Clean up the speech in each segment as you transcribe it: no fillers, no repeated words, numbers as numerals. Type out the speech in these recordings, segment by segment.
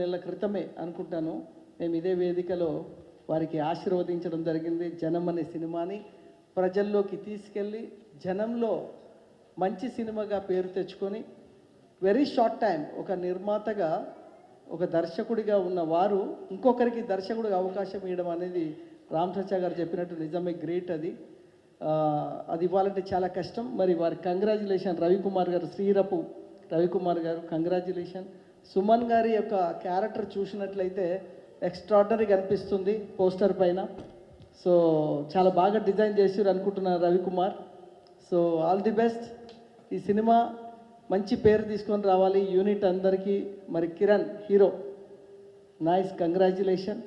నెలల క్రితమే అనుకుంటాను మేము ఇదే వేదికలో వారికి ఆశీర్వదించడం జరిగింది. జనం అనే సినిమాని ప్రజల్లోకి తీసుకెళ్ళి జనంలో మంచి సినిమాగా పేరు తెచ్చుకొని వెరీ షార్ట్ టైం ఒక నిర్మాతగా ఒక దర్శకుడిగా ఉన్న వారు ఇంకొకరికి దర్శకుడిగా అవకాశం ఇవ్వడం అనేది రామ్ చచ్చా గారు చెప్పినట్టు నిజమే గ్రేట్. అది ఇవ్వాలంటే చాలా కష్టం. మరి వారి కంగ్రాచులేషన్ రవికుమార్ గారు, శ్రీరపు రవికుమార్ గారు కంగ్రాచులేషన్. సుమన్ గారి యొక్క క్యారెక్టర్ చూసినట్లయితే ఎక్స్ట్రాడినరీగా అనిపిస్తుంది పోస్టర్ పైన. సో చాలా బాగా డిజైన్ చేసారు అనుకుంటున్నాను Ravikumar. So all the best. ఈ సినిమా మంచి పేరు తీసుకొని రావాలి యూనిట్ అందరికీ. మరి Kiran hero, nice, congratulation,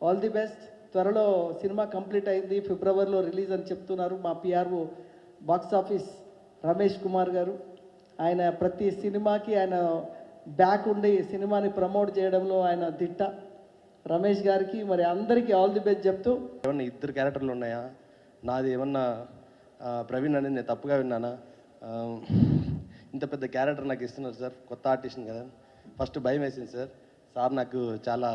all the best. త్వరలో సినిమా కంప్లీట్ అయింది, ఫిబ్రవరిలో రిలీజ్ అని చెప్తున్నారు మా PRO box office Ramesh Kumar గారు. ఆయన ప్రతి సినిమాకి ఆయన బ్యాక్ ఉండి సినిమాని ప్రమోట్ చేయడంలో ఆయన దిట్ట. రమేష్ గారికి మరి అందరికీ ఆల్ ది బెస్ట్ చెప్తూ, ఏమన్నా ఇద్దరు క్యారెక్టర్లు ఉన్నాయా, నాది ఏమన్నా ప్రవీణ్ అనేది నేను తప్పుగా విన్నానా, ఇంత పెద్ద క్యారెక్టర్ నాకు ఇస్తున్నారు సార్, కొత్త ఆర్టిస్ట్ని కదా. ఫస్ట్ భయం వేసింది సార్. సార్ నాకు చాలా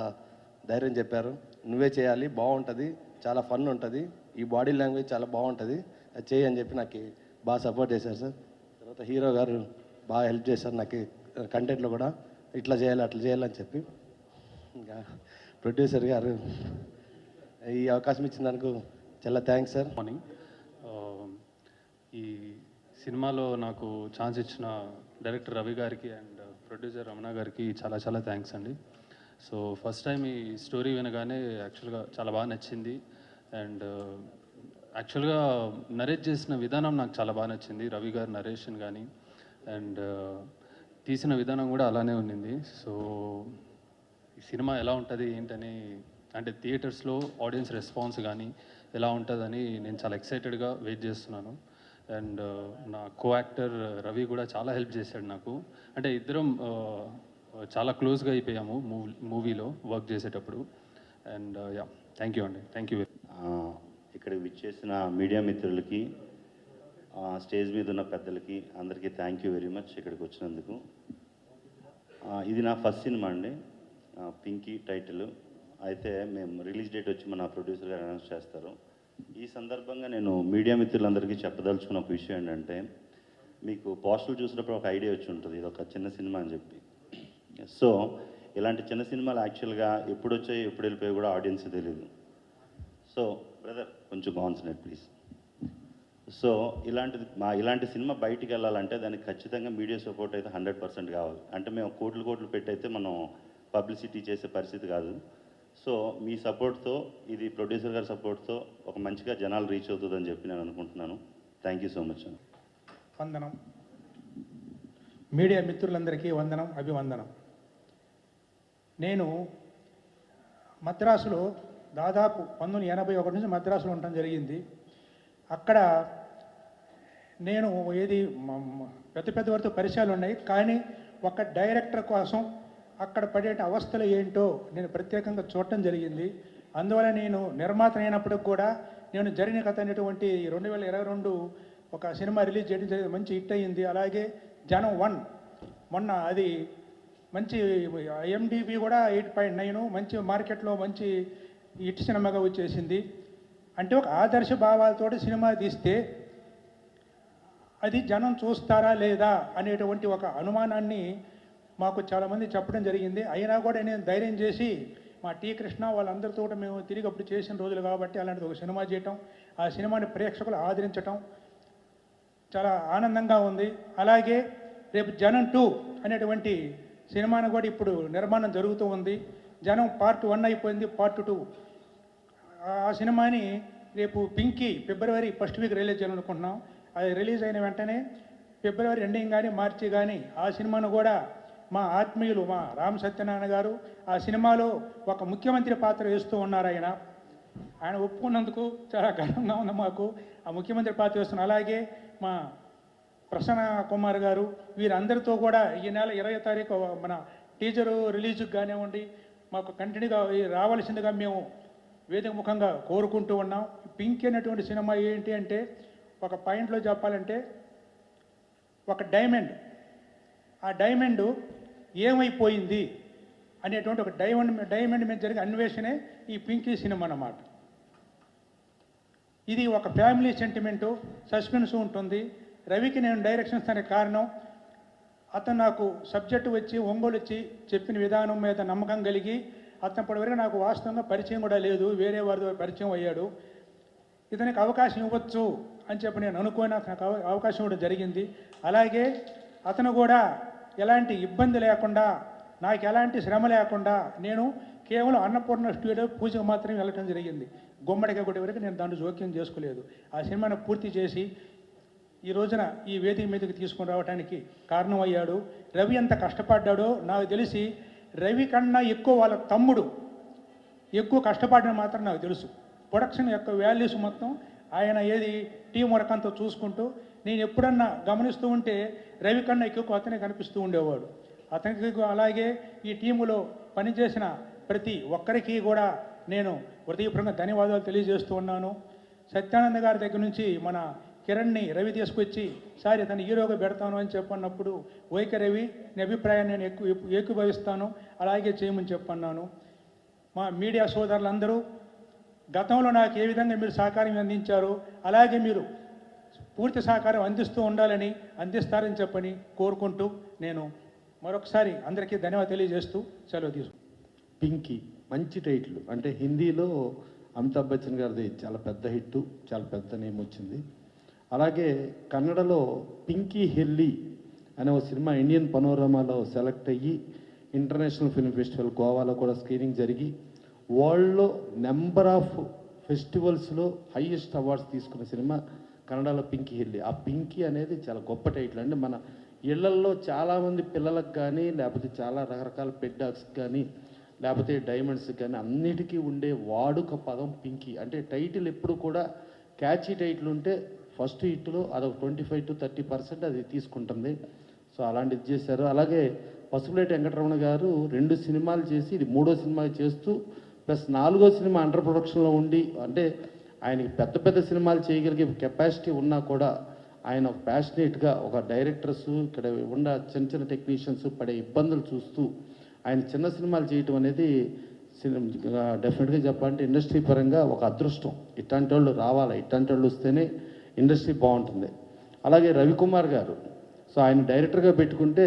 ధైర్యం చెప్పారు, నువ్వే చేయాలి, బాగుంటుంది, చాలా ఫన్ ఉంటుంది, ఈ బాడీ లాంగ్వేజ్ చాలా బాగుంటుంది, అది చేయి అని చెప్పి నాకు బాగా సపోర్ట్ చేశారు సార్. తర్వాత హీరో గారు బాగా హెల్ప్ చేశారు నాకు కంటెంట్లో కూడా, ఇట్లా చేయాలి అట్లా చేయాలని చెప్పి. ఇంకా ప్రొడ్యూసర్ గారు ఈ అవకాశం ఇచ్చిన దానికి చాలా థ్యాంక్స్ సార్. మార్నింగ్, ఈ సినిమాలో నాకు ఛాన్స్ ఇచ్చిన డైరెక్టర్ రవి గారికి అండ్ ప్రొడ్యూసర్ రమణ గారికి చాలా చాలా థ్యాంక్స్ అండి. సో ఫస్ట్ టైం ఈ స్టోరీ వినగానే యాక్చువల్గా చాలా బాగా నచ్చింది. అండ్ యాక్చువల్గా నరేట్ చేసిన విధానం నాకు చాలా బాగా నచ్చింది, రవి గారి నరేషన్ కానీ, అండ్ తీసిన విధానం కూడా అలానే ఉండింది. సో ఈ సినిమా ఎలా ఉంటుంది ఏంటని, అంటే థియేటర్స్లో ఆడియన్స్ రెస్పాన్స్ కానీ ఎలా ఉంటుందని నేను చాలా ఎక్సైటెడ్గా వెయిట్ చేస్తున్నాను. అండ్ నా కో యాక్టర్ రవి కూడా చాలా హెల్ప్ చేశాడు నాకు. అంటే ఇద్దరం చాలా క్లోజ్గా అయిపోయాము మూవీలో వర్క్ చేసేటప్పుడు. అండ్ యా, థ్యాంక్ యూ అండి, థ్యాంక్ యూ. ఇక్కడికి విచ్చేసిన మీడియా మిత్రులకి, స్టేజ్ మీద ఉన్న పెద్దలకి అందరికీ థ్యాంక్ యూ వెరీ మచ్ ఇక్కడికి వచ్చినందుకు. ఇది నా ఫస్ట్ సినిమా అండి, పింకీ టైటిల్. అయితే మేము రిలీజ్ డేట్ వచ్చి మన ప్రొడ్యూసర్ గారు అనౌన్స్ చేస్తారు. ఈ సందర్భంగా నేను మీడియా మిత్రులందరికీ చెప్పదలుచుకున్న ఒక విషయం ఏంటంటే, మీకు పోస్టర్లు చూసినప్పుడు ఒక ఐడియా వచ్చి ఉంటుంది ఇది ఒక చిన్న సినిమా అని చెప్పి. సో ఇలాంటి చిన్న సినిమాలు యాక్చువల్గా ఎప్పుడు వచ్చాయి ఎప్పుడు వెళ్ళిపోయి కూడా ఆడియన్స్ తెలియదు. సో బ్రదర్ కొంచెం కాన్సన్ట్రేట్ ప్లీజ్. సో ఇలాంటి సినిమా బయటికి వెళ్ళాలంటే దానికి ఖచ్చితంగా మీడియా సపోర్ట్ అయితే 100% కావాలి. అంటే మేము కోట్లు పెట్టి అయితే మనం పబ్లిసిటీ చేసే పరిస్థితి కాదు. సో మీ సపోర్ట్తో, ఇది ప్రొడ్యూసర్ గారి సపోర్ట్తో ఒక మంచిగా జనాలు రీచ్ అవుతుందని చెప్పి నేను అనుకుంటున్నాను. Thank you so much. వందనం. మీడియా మిత్రులందరికీ వందనం, అభివందనం. నేను మద్రాసులో దాదాపు 1981 నుంచి మద్రాసులో ఉండటం జరిగింది. అక్కడ నేను పెద్ద వారితో పరిచయాలు ఉన్నాయి, కానీ ఒక డైరెక్టర్ కోసం అక్కడ పడే అవస్థలు ఏంటో నేను ప్రత్యేకంగా చూడటం జరిగింది. అందువల్ల నేను నిర్మాత అయినప్పటికి కూడా నేను జరిగిన కథ అనేటువంటి 2022 ఒక సినిమా రిలీజ్ చేయడం జరిగింది, మంచి హిట్ అయ్యింది. అలాగే జనం 1 మొన్న అది మంచి IMDb కూడా 8.9 మంచి మార్కెట్లో మంచి హిట్ సినిమాగా వచ్చేసింది. అంటే ఒక ఆదర్శ భావాలతోటి సినిమా తీస్తే అది జనం చూస్తారా లేదా అనేటువంటి ఒక అనుమానాన్ని మాకు చాలామంది చెప్పడం జరిగింది. అయినా కూడా నేను ధైర్యం చేసి మా టీ కృష్ణ వాళ్ళందరితో కూడా మేము తిరిగి అప్పుడు చేసిన రోజులు కాబట్టి అలాంటిది ఒక సినిమా చేయటం, ఆ సినిమాని ప్రేక్షకులు ఆదరించటం చాలా ఆనందంగా ఉంది. అలాగే రేపు జనం 2 అనేటువంటి సినిమాను కూడా ఇప్పుడు నిర్మాణం జరుగుతూ ఉంది. జనం పార్ట్ 1 అయిపోయింది, పార్ట్ 2 ఆ సినిమాని రేపు పింకీ ఫిబ్రవరి 1st వీక్ రిలీజ్ చేయాలనుకుంటున్నాం. అది రిలీజ్ అయిన వెంటనే ఫిబ్రవరి ఎండింగ్ కానీ మార్చి కానీ ఆ సినిమాను కూడా మా ఆత్మీయులు మా రామ్ సత్యనారాయణ గారు ఆ సినిమాలో ఒక ముఖ్యమంత్రి పాత్ర వేస్తూ ఉన్నారు. ఆయన ఒప్పుకున్నందుకు చాలా గర్వంగా ఉంది మాకు, ఆ ముఖ్యమంత్రి పాత్ర వేస్తున్నారు. అలాగే మా ప్రసన్న కుమార్ గారు, వీరందరితో కూడా ఈ నెల 20వ తారీఖు మన టీజరు రిలీజ్కి కానివ్వండి మాకు కంటిన్యూగా రావాల్సిందిగా మేము వేదిక ముఖంగా కోరుకుంటూ ఉన్నాం. పింక్ అనేటువంటి సినిమా ఏంటి అంటే, ఒక పాయింట్లో చెప్పాలంటే ఒక డైమండ్, ఆ డైమండ్ ఏమైపోయింది అనేటువంటి ఒక డైమండ్ మీద జరిగే అన్వేషణే ఈ పింకీ సినిమా అన్నమాట. ఇది ఒక ఫ్యామిలీ సెంటిమెంటు, సస్పెన్స్ ఉంటుంది. రవికి నేను డైరెక్షన్ ఇస్తానికి కారణం అతను నాకు సబ్జెక్టు వచ్చి ఒంగోలు వచ్చి చెప్పిన విధానం మీద నమ్మకం కలిగి అతను ఇప్పటివరకు నాకు వాస్తవంగా పరిచయం కూడా లేదు, వేరే వారి ద్వారా పరిచయం అయ్యాడు. ఇతనికి అవకాశం ఇవ్వచ్చు అని చెప్పి నేను అనుకోని నాకు అవకాశం ఇవ్వడం జరిగింది. అలాగే అతను కూడా ఎలాంటి ఇబ్బంది లేకుండా, నాకు ఎలాంటి శ్రమ లేకుండా నేను కేవలం అన్నపూర్ణ స్టూడియో పూజకు మాత్రమే వెళ్ళటం జరిగింది. గుమ్మడికాయ కొట్టే వరకు నేను దాంట్లో జోక్యం చేసుకోలేదు. ఆ సినిమాను పూర్తి చేసి ఈ రోజున ఈ వేదిక మీదకి తీసుకొని రావడానికి కారణమయ్యాడు. రవి ఎంత కష్టపడ్డాడో నాకు తెలిసి రవి కన్నా ఎక్కువ వాళ్ళ తమ్ముడు ఎక్కువ కష్టపడిన మాత్రం నాకు తెలుసు. ప్రొడక్షన్ యొక్క వాల్యూస్ మొత్తం ఆయన ఏది టీం వర్క్ అంతా చూసుకుంటూ నేను ఎప్పుడన్నా గమనిస్తూ ఉంటే రవి కన్నా ఎక్కువ అతనే కనిపిస్తూ ఉండేవాడు. అతనికి అలాగే ఈ టీములో పనిచేసిన ప్రతి ఒక్కరికి కూడా నేను హృదయపూర్వకంగా ధన్యవాదాలు తెలియజేస్తూ ఉన్నాను. సత్యానంద గారి దగ్గర నుంచి మన కిరణ్ని రవి తీసుకొచ్చి సార్ ఇతను హీరోగా పెడతాను అని చెప్పన్నప్పుడు ఓకే రవి నీ అభిప్రాయాన్ని నేను ఏకీభవిస్తాను, అలాగే చేయమని చెప్పన్నాను. మా మీడియా సోదరులందరూ గతంలో నాకు ఏ విధంగా మీరు సహకారం అందించారో అలాగే మీరు పూర్తి సహకారం అందిస్తూ ఉండాలని, అందిస్తారని చెప్పని కోరుకుంటూ నేను మరొకసారి అందరికీ ధన్యవాదాలు తెలియజేస్తూ సెలవు తీసుకుంటాను. పింకీ మంచి టైటిల్, అంటే హిందీలో అమితాబ్ బచ్చన్ గారిది చాలా పెద్ద హిట్, చాలా పెద్ద నేమ్ వచ్చింది. అలాగే కన్నడలో పింకీ హెల్లి అనే ఒక సినిమా ఇండియన్ పనోరమాలో సెలెక్ట్ అయ్యి ఇంటర్నేషనల్ ఫిల్మ్ ఫెస్టివల్ గోవాలో కూడా స్క్రీనింగ్ జరిగి వరల్డ్లో నెంబర్ ఆఫ్ ఫెస్టివల్స్లో హైయెస్ట్ అవార్డ్స్ తీసుకున్న సినిమా కన్నడలో పింకీ హెల్లి. ఆ పింకీ అనేది చాలా గొప్ప టైటిల్ అండి. మన ఇళ్లల్లో చాలామంది పిల్లలకు కానీ లేకపోతే చాలా రకరకాల పెట్ డాగ్స్కి కానీ లేకపోతే డైమండ్స్కి కానీ అన్నిటికీ ఉండే వాడుక పదం పింకీ. అంటే టైటిల్ ఎప్పుడు కూడా క్యాచీ టైటిల్ ఉంటే ఫస్ట్ హిట్లో అదొక 25 to 30% అది తీసుకుంటుంది. సో అలాంటిది చేశారు. అలాగే పసుపులేటి వెంకటరమణ గారు 2 సినిమాలు చేసి ఇది 3వ సినిమా చేస్తూ ప్లస్ 4వ సినిమా అండర్ ప్రొడక్షన్లో ఉండి, అంటే ఆయనకి పెద్ద పెద్ద సినిమాలు చేయగలిగే కెపాసిటీ ఉన్నా కూడా ఆయన ప్యాషనేట్గా ఒక డైరెక్టర్స్ ఇక్కడ ఉన్న చిన్న చిన్న టెక్నీషియన్స్ పడే ఇబ్బందులు చూస్తూ ఆయన చిన్న సినిమాలు చేయటం అనేది డెఫినెట్గా చెప్పాలంటే ఇండస్ట్రీ పరంగా ఒక అదృష్టం. ఇట్లాంటి వాళ్ళు రావాలి, ఇట్లాంటి వాళ్ళు వస్తేనే ఇండస్ట్రీ బాగుంటుంది. అలాగే రవికుమార్ గారు, సో ఆయన డైరెక్టర్గా పెట్టుకుంటే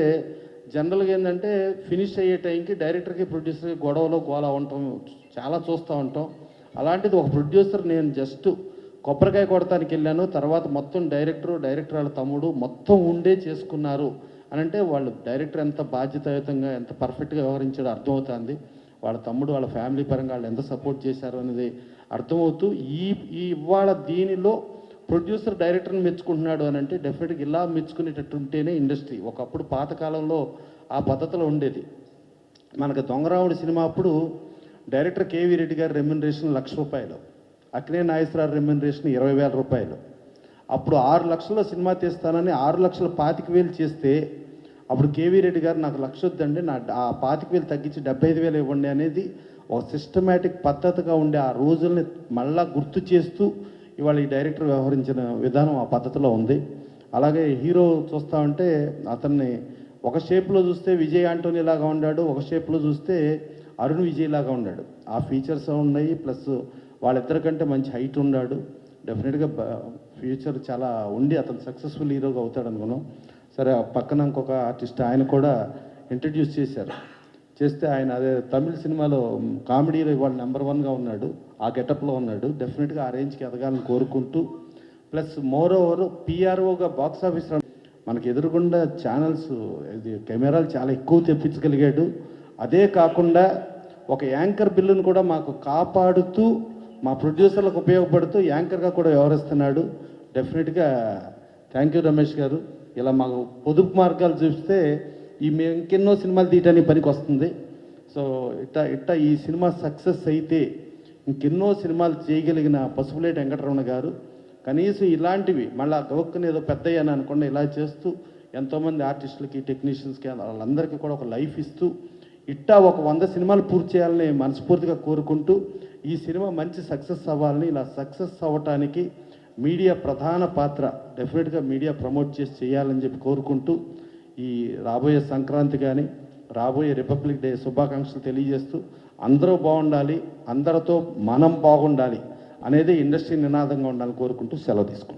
జనరల్గా ఏంటంటే ఫినిష్ అయ్యే టైంకి డైరెక్టర్కి ప్రొడ్యూసర్కి గొడవలో గోలా ఉండటం చాలా చూస్తూ ఉంటాం. అలాంటిది ఒక ప్రొడ్యూసర్ నేను జస్ట్ కొబ్బరికాయ కొడతానికి వెళ్ళాను, తర్వాత మొత్తం డైరెక్టర్ వాళ్ళ తమ్ముడు మొత్తం ఉండే చేసుకున్నారు అని అంటే వాళ్ళు డైరెక్టర్ ఎంత బాధ్యతాయుతంగా ఎంత పర్ఫెక్ట్గా వ్యవహరించాడో అర్థమవుతుంది. వాళ్ళ తమ్ముడు వాళ్ళ ఫ్యామిలీ పరంగా వాళ్ళు ఎంత సపోర్ట్ చేశారు అనేది అర్థమవుతూ ఇవాళ దీనిలో ప్రొడ్యూసర్ డైరెక్టర్ని మెచ్చుకుంటున్నాడు అని అంటే డెఫినెట్గా ఇలా మెచ్చుకునేటట్టు ఉంటేనే ఇండస్ట్రీ. ఒకప్పుడు పాతకాలంలో ఆ పద్ధతిలో ఉండేది. మనకు దొంగరావుడి సినిమా అప్పుడు డైరెక్టర్ కేవీ రెడ్డి గారి రెమ్యునరేషన్ ₹1,00,000, అక్కినే నాగేశ్వరరావు రెమ్యునరేషన్ ₹20,000. అప్పుడు 6 లక్షల్లో సినిమా తీస్తానని 6,25,000 చేస్తే అప్పుడు కేవీ రెడ్డి గారు నాకు 1,00,000 వద్దండి, నా ఆ 25,000 తగ్గించి 75,000 ఇవ్వండి అనేది ఒక సిస్టమేటిక్ పద్ధతిగా ఉండే ఆ రోజుల్ని మళ్ళా గుర్తు చేస్తూ ఇవాళ ఈ డైరెక్టర్ వ్యవహరించిన విధానం ఆ పద్ధతిలో ఉంది. అలాగే హీరో చూస్తూ ఉంటే అతన్ని ఒక షేప్లో చూస్తే విజయ్ ఆంటోనీ లాగా ఉన్నాడు, ఒక షేప్లో చూస్తే అరుణ్ విజయ్ లాగా ఉన్నాడు. ఆ ఫీచర్స్ ఉన్నాయి, ప్లస్ వాళ్ళిద్దరికంటే మంచి హైట్ ఉన్నాడు. డెఫినెట్గా ఫ్యూచర్ చాలా ఉండి అతను సక్సెస్ఫుల్ హీరోగా అవుతాడు అనుకున్నాం. సరే పక్కన ఇంకొక ఆర్టిస్ట్ ఆయన కూడా ఇంట్రడ్యూస్ చేశారు. చేస్తే ఆయన అదే తమిళ సినిమాలో కామెడీలో ఇవాళ నెంబర్ 1గా ఉన్నాడు, ఆ గెటప్లో ఉన్నాడు. డెఫినెట్గా ఆ రేంజ్కి ఎదగాలని కోరుకుంటూ ప్లస్ మోర్ ఓవర్ పిఆర్ఓగా బాక్స్ ఆఫీస్ మనకి ఎదురుగుండా ఛానల్స్ ఇది కెమెరాలు చాలా ఎక్కువ తెప్పించగలిగాడు. అదే కాకుండా ఒక యాంకర్ బిల్లును కూడా మాకు కాపాడుతూ మా ప్రొడ్యూసర్లకు ఉపయోగపడుతూ యాంకర్గా కూడా వ్యవహరిస్తున్నాడు. డెఫినెట్గా థ్యాంక్ యూ రమేష్ గారు. ఇలా మాకు పొదుపు మార్గాలు చూస్తే మేము ఇంకెన్నో సినిమాలు తీయడానికి పనికి వస్తుంది. సో ఇట్టా ఈ సినిమా సక్సెస్ అయితే ఇంకెన్నో సినిమాలు చేయగలిగిన పసుపులేటి వెంకటరమణ గారు కనీసం ఇలాంటివి మళ్ళీ గౌక్కని ఏదో పెద్దయ్యాను అనుకుండా ఇలా చేస్తూ ఎంతోమంది ఆర్టిస్టులకి టెక్నీషియన్స్కి వాళ్ళందరికీ కూడా ఒక లైఫ్ ఇస్తూ ఇట్టా ఒక 100 సినిమాలు పూర్తి చేయాలని మనస్ఫూర్తిగా కోరుకుంటూ ఈ సినిమా మంచి సక్సెస్ అవ్వాలని, ఇలా సక్సెస్ అవ్వటానికి మీడియా ప్రధాన పాత్ర డెఫినెట్గా మీడియా ప్రమోట్ చేసి చేయాలని చెప్పి కోరుకుంటూ ఈ రాబోయే సంక్రాంతి కానీ రాబోయే రిపబ్లిక్ డే శుభాకాంక్షలు తెలియజేస్తూ అందరూ బాగుండాలి, అందరితో మనం బాగుండాలి అనేది ఇండస్ట్రీ నినాదంగా ఉండాలని కోరుకుంటూ సెలవు తీసుకుంటాం.